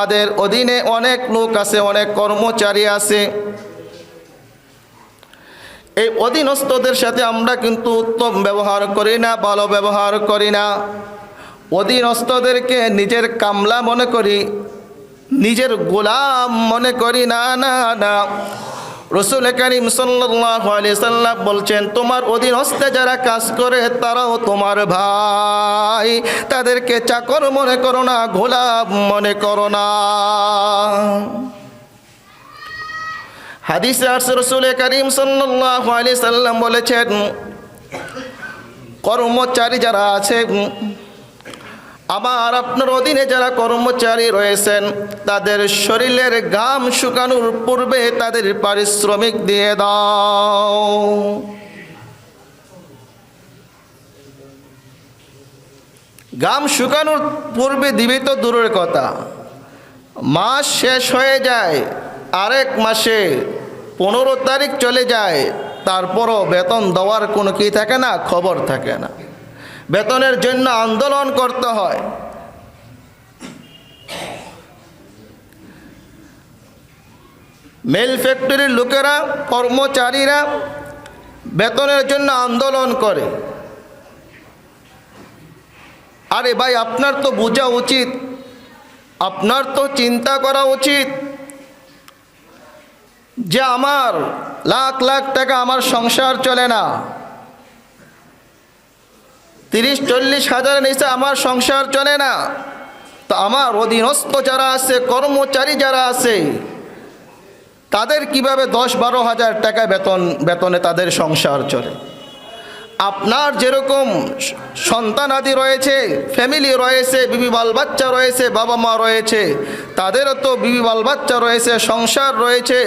আমাদের অধীনে অনেক লোক আছে, অনেক কর্মচারী আছে। এই অধীনস্থদের সাথে আমরা কিন্তু উত্তম ব্যবহার করি না, ভালো ব্যবহার করি না। অধীনস্থদেরকে নিজের কামলা মনে করি, নিজের গোলাম মনে করি। না না না, রাসূল কারীম সাল্লাল্লাহু আলাইহি সাল্লাম বলছেন, তোমার অধীনস্থে যারা কাজ করে তারাও তোমার ভাই, তাদেরকে চাকর মনে করো না, গোলাম মনে করো না। হাদিসে আছে রাসূল কারীম সাল্লাল্লাহু আলাইহি সাল্লাম বলেছেন, কর্মচারী যারা আছে, আমার আপনার অধীনে যারা কর্মচারী রয়েছেন, তাদের শরীরের ঘাম শুকানোর পূর্বে তাদের পারিশ্রমিক দিয়ে দাও। ঘাম শুকানোর পূর্বে দিবে তো দূরের কথা, মাস শেষ হয়ে যায়, আরেক মাসে 15 তারিখ চলে যায়, তারপরও বেতন দেওয়ার কোনো কি থাকে না, খবর থাকে না। বেতনের জন্য আন্দোলন করতে হয়। মিল ফ্যাক্টরির লোকেরা, কর্মচারীরা বেতনের জন্য আন্দোলন করে। আরে ভাই, আপনার তো বোঝা উচিত, আপনার তো চিন্তা করা উচিত যে আমার লাখ লাখ টাকা আমার সংসার চলে না, 30-40 হাজার নিচে আমার সংসার চলে না। তো আমার অধীনস্থ যারা আছে, কর্মচারী যারা আছে, তাদের কিভাবে 10-12 হাজার টাকা বেতনে তাদের সংসার চলে? আপনার যেরকম সন্তানাদি রয়েছে, ফ্যামিলি রয়েছে, বিবি বাল বাচ্চা রয়েছে, বাবা মা রয়েছে, তাদেরও তো বিবি বাল বাচ্চা রয়েছে, সংসার রয়েছে।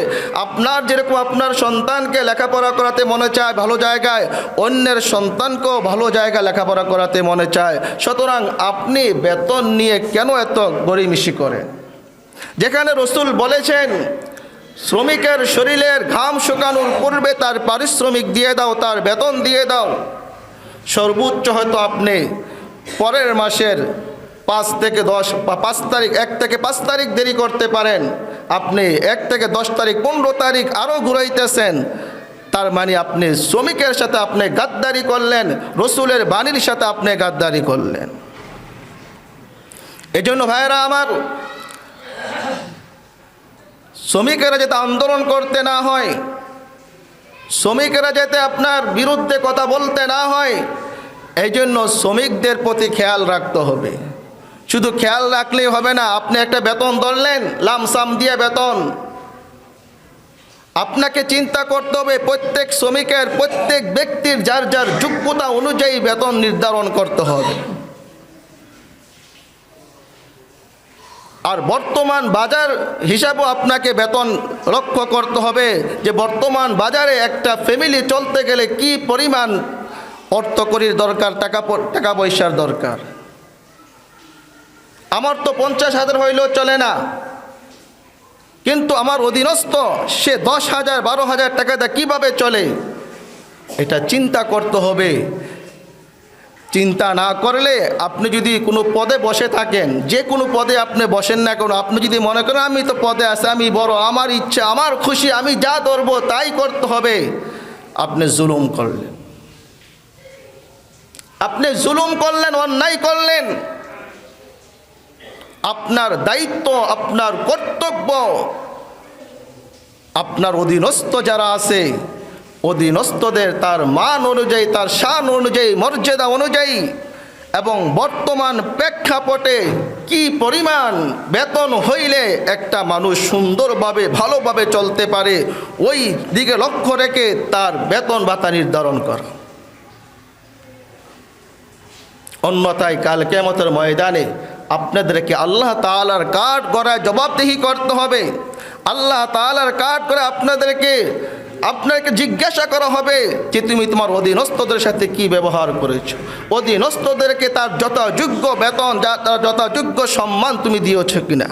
আপনার যেরকম আপনার সন্তানকে লেখাপড়া করাতে মনে চায় ভালো জায়গায়, অন্যের সন্তানকেও ভালো জায়গায় লেখাপড়া করাতে মনে চায়। সুতরাং আপনি বেতন নিয়ে কেন এত গড়িমিশি করেন? যেখানে রাসূল বলেছেন, শ্রমিকের শরীরের ঘাম শুকানোর পূর্বে তার পারিশ্রমিক দিয়ে দাও, তার বেতন দিয়ে দাও। সর্বোচ্চ হয়তো আপনি পরের মাসের 5 থেকে 10 বা 5 তারিখ, 1 থেকে 5 তারিখ দেরি করতে পারেন। আপনি 1 থেকে 10 তারিখ, 15 তারিখ আরও ঘুরাইতেছেন। তার মানে আপনি শ্রমিকের সাথে আপনি গাদ্দারি করলেন, রাসূলের বাণীর সাথে আপনি গাদ্দারি করলেন। এজন্য ভাইয়েরা আমার, শ্রমিকেরা যাতে আন্দোলন করতে না হয়, শ্রমিকেরা যাতে আপনার বিরুদ্ধে কথা বলতে না হয়, এই জন্য শ্রমিকদের প্রতি খেয়াল রাখতে হবে। শুধু খেয়াল রাখলেই হবে না। আপনি একটা বেতন ধরলেন, লামসাম দিয়ে বেতন, আপনাকে চিন্তা করতে হবে প্রত্যেক শ্রমিকের, প্রত্যেক ব্যক্তির যার যার যোগ্যতা অনুযায়ী বেতন নির্ধারণ করতে হবে। আর বর্তমান বাজার হিসাবেও আপনাকে বেতন লক্ষ্য করতে হবে যে বর্তমান বাজারে একটা ফ্যামিলি চলতে গেলে কি পরিমাণ অর্থকরীর দরকার, টাকা পয়সার দরকার। আমার তো 50,000 হইলেও চলে না, কিন্তু আমার অধীনস্থ সে 10,000, 12,000 টাকা দিয়ে কীভাবে চলে, এটা চিন্তা করতে হবে। চিন্তা না করলে আপনি যদি কোনো পদে বসে থাকেন, যে কোনো পদে আপনি বসেন না কেন, আপনি যদি মনে করেন আমি তো পদে আছি, আমি বড়, আমার ইচ্ছা, আমার খুশি, আমি যা ধরবো তাই করতে হবে, আপনি জুলুম করলেন। আপনি জুলুম করলেন, অন্যায় করলেন। আপনার দায়িত্ব, আপনার কর্তব্য, আপনার অধীনস্থ যারা আছে, অধীনস্থদের তার মান অনুযায়ী, তার শান অনুযায়ী, মর্যাদা অনুযায়ী এবং বর্তমান প্রেক্ষাপটে কি পরিমাণ বেতন হইলে একটা মানুষ সুন্দরভাবে ভালোভাবে চলতে পারে, ওই দিকে লক্ষ্য রেখে তার বেতন ভাতা নির্ধারণ করা। অন্যথায় কাল কিয়ামতের ময়দানে আপনাদেরকে আল্লাহ তাআলার কাঠ গড়ায় জবাবদিহি করতে হবে। আল্লাহ তাআলার কাঠ করে আপনাকে জিজ্ঞাসা করা হবে যে তুমি তোমার অধীনস্থদের সাথে কি ব্যবহার করেছো, অধীনস্থদেরকে তার যথাযোগ্য বেতন, তার যথাযোগ্য সম্মান তুমি দিয়েছো কিনা।